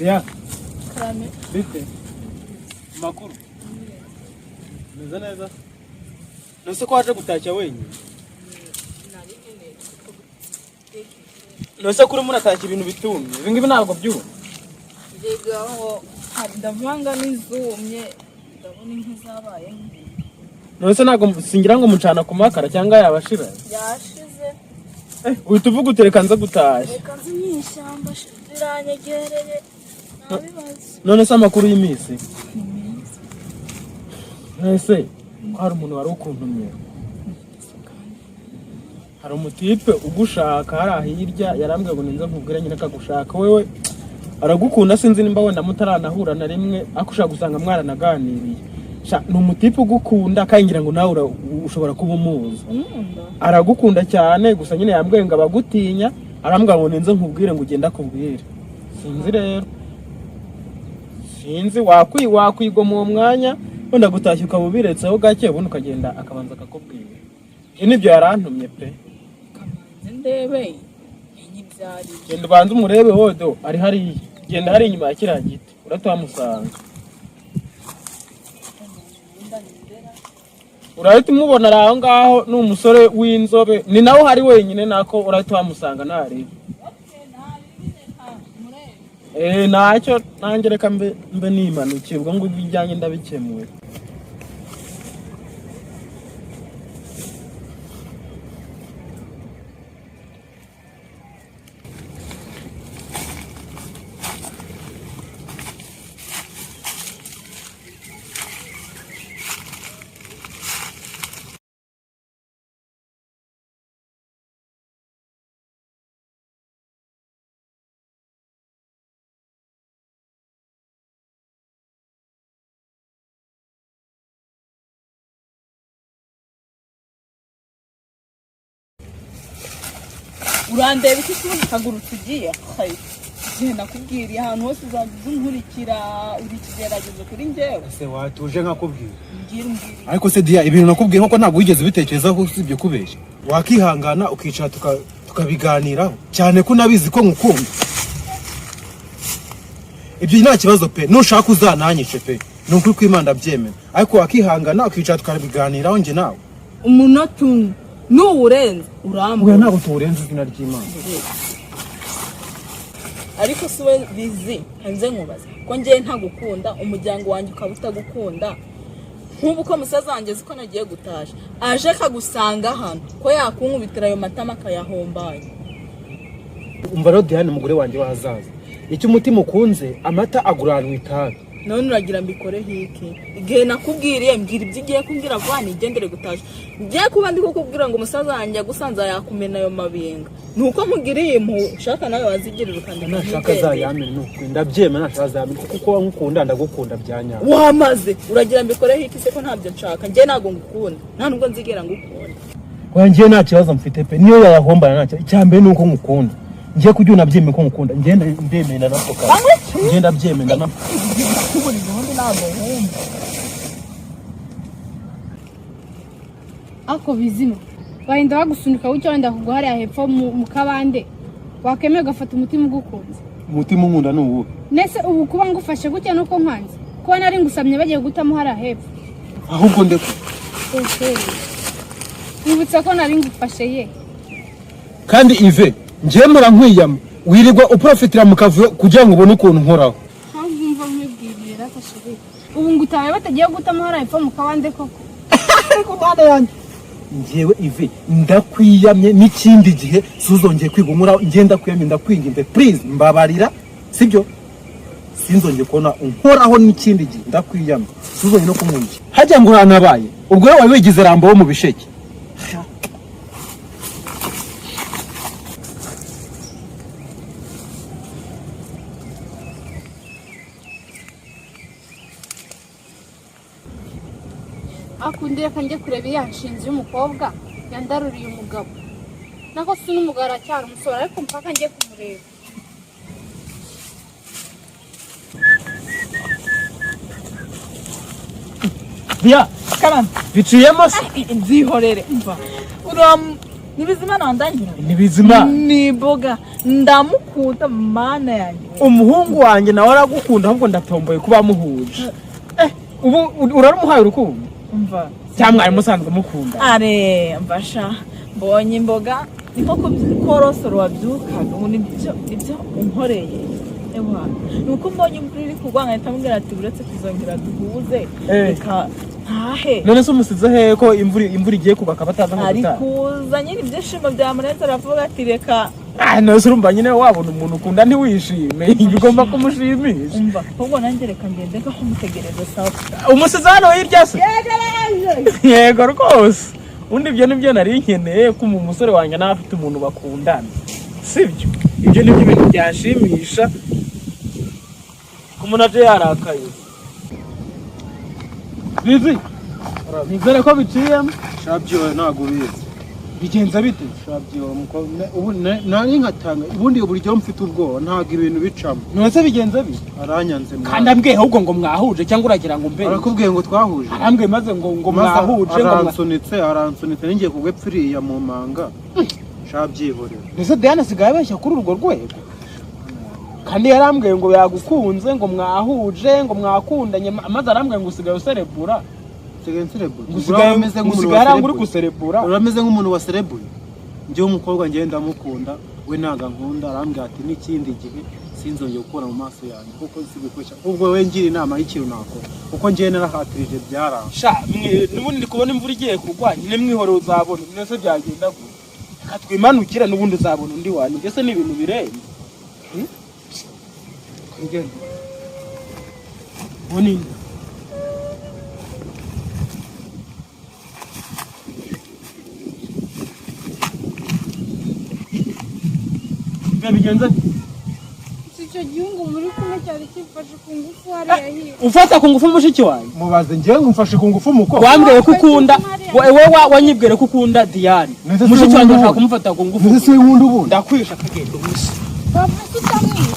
Ya. Karame. Bite. Makuru. Meze neza. Nose ko waje gutashya wenyine. Nose kuri muratashya ibintu bitumye. Ibi ngibi ntabwo byumva. Jegaho ndavanga n'izumye. Ndabona inka zabaye. Nose ntabwo singira ngo mucana ku makara cyangwa yabashira. Yashize. Uhita uvuga utereka nza gutashya. Reka nzi nyishyamba ziranyegereye. None se amakuru y'imisi? Nese hari umuntu wari ukuntumye. Hari umutipe ugushaka hari hirya yarambwiye ngo ninze nkubwire nyine akagushaka wewe aragukunda sinzi nimba wenda mutaranahura na rimwe akushaka gusanga mwaranaganiriye. Ni umutipe ugukunda kangira ngo nawe ushobora kuba umuzi. Aragukunda cyane gusa nyine yambwiye ngo abagutinya arambwira ngo ninze nkubwire ngo ugenda kubwire. Sinzi rero. Sinzi wakwigo mu mwanya wenda gutashya ukabubiretseho gake ubundi ukagenda akabanza akakubwira. Nibyo yarantumye pe. Kamanze ndebe nyibyari. Genda banze umurebe hodo ari hari genda hari inyuma ya kiriya giti uratamusanga. Urahita umubona araho ngaho n'umusore w'inzobe ni nawe hari wenyine nako urahita wamusanga nari. Nacyo nanjye reka mbe nimanukiye ubwo ngo ibijyanye ndabikemuye. Urandeba iki kibuga kagurutse ugiye hayi genda kubwiriye ahantu hose uzankurikira uri kigeragezo kuri njyewe se watuje nkakubwira mbwira ariko se dia ibintu nakubwiye nko ntabwo wigeze bitekerezaho usibye kubeshya wakihangana ukicara tukabiganiraho cyane ko nabizi ko ngukunda ibyo nta kibazo pe nushaka uzananyishe pe nukuri kwimanda byemera ariko wakihangana ukicara tukabiganiraho nge nawe umunota n'urenze urambura ntabwo turenze izina ry'Imana ariko siwe bizi hanze nkubaza ko ngiye ntagukunda umuryango wanjye ukaba utagukunda nk'ubu ko musaza wanjye ziko nagiye gutasha aje kagusanga hano ko yakunkubitira ayo matama akayahombaye. Umva rero Diane umugore wanjye wahazaza icyo umutima ukunze amata aguranwa itabi none uragira mbikore hiki igihe nakubwiriye mbwira ibyo ugiye kumbwira vuba nigendere gutasha ngiye kuba ndi kukubwira ngo umusaza wanjye agusanze yakumena ayo mabinga nuko nkugiriye impu ushaka nawe wazigirira ukanda nashaka zayamene nuko ndabyemera nashaka zayamene kuko nkukunda ndagukunda byanyabo wamaze uragira mbikore hiki se ko ntabyo nshaka ngiye nago ngukunda nta nubwo nzigera ngukunda wangiye nta kibazo mfite pe niyo yayahombana nacyo icyambe nuko ngukunda ngiye kujya unabyemeye ko ngukunda ngenda ndemena nako kandi ngenda byemenda nako kubona ibindi ntabwo wumva ako bizima bahinda bagusunika ucyo wenda kuguhariya hepfo mu kabande wakemeye gafata umutima ugukunze umutima unkunda n'uwo nese ubu kuba ngufashe gutya nuko nkwanze kuba nari ngusabye bagiye gutamo hariya hepfo ahubwo ndeko wibutsa ko nari ngufashe ye kandi Ive ngiye mura nkwiyama wirirwa uprofitira mu kavuyo kugira ngo ubone ukuntu nkoraho ntabwo mwibwirira kashiri ubu ngutaye batagiye gutamo hariya hepfo mu kabande koko ariko bana yanjye ngiyewe Ive ndakwiyamye n'ikindi gihe suzongeye kwigumura ngenda kwiyamye ndakwinginze please mbabarira sibyo sinzongeye kubona unkoraho n'ikindi gihe ndakwiyamye suzongeye no kumwumva hajya ngo uranabaye ubwo rero wawe wigize rambo wo mu bisheke akundira kanjye kureba yanshinze y'umukobwa yandaruriye umugabo nako si n'umugabo aracyari umusore ariko mpaka ngiye kumureba Dia, karame biciyemo se nzihorere mva ni bizima nandangira ni bizima ni boga ndamukunda mana yanjye umuhungu wanjye nawe aragukunda ahubwo ndatomboye kuba muhuje ubu urarumuhaye urukundo umva cyangwa ari musanzwe mukunda are mvasha mbonye imboga niko korosoro wabyukaga ubu nibyo unkoreye ewa nuko mbonye imvura iri kugwa nkahita mbwira ati uretse kuzongera duhuze reka ntahe none se umusize he ko imvura igiye kugwa akaba ataza nko ari gutaha kuza nyine ibyishimo bya Muneza aravuga ati reka none se urumva nyine wabona umuntu ukunda ntiwishime bigomba kumushimisha umva ahubwo nanjye reka ngende nk'umutegereza sawa umusize hano hirya se yego rwose undi ibyo nibyo nari nkeneye ko umusore wanjye nawe afite umuntu bakundana sibyo ibyo nibyo bintu byashimisha ko umuntu aje yarakaye bizi nizere ko biciyemo shabyo ntago bizi bigenza bite shabyo ubu nari nkatanga ubundi uburyo mfite ubwoba ntago ibintu bicamo none se bigenza bite aranyanze kandi ambwiye ahubwo ngo mwahuje cyangwa uragira ngo mbe arakubwiye ngo twahuje arambwiye maze ngo mwahuje ngo aransunitse ningiye kugwepfiriya mu manga shabyihorera ndetse Diana sigaye abeshya kuri urwo rwego kandi yarambwiye ngo yagukunze ngo mwahuje ngo mwakundanye maze arambwiye ngo usigaye userebura usigaye uri guserebura urameze nk'umuntu wa serebuye njyewe umukobwa njyewe ndamukunda we ntaga nkunda arambwira ati n'ikindi gihe sinzongeye gukora mu maso yanjye kuko sibikoresha ubwo we ngira inama y'ikintu nakora kuko njyewe narahatirije byaranga sha n'ubundi ndi kubona imvura igiye kugwa nyine mwihore uzabona mwese byagenda gute reka twimanukire n'ubundi uzabona undi wanyu mbese ni ibintu birenze Bonini. Bigenze? Icyo gihugu muri kumwe cyari kifashe ku ngufu hariya hirya. Ufata ku ngufu mushiki wawe? Mubaze njyewe ngumfashe ku ngufu umukobwa. Wambwiye ko ukunda, wowe wanyibwire ko ukunda Diane. Mushiki wawe ndashaka kumufata ku ngufu. Ese wundi ubundi ndakwisha kagenda ubusa. Bafite utamwisha.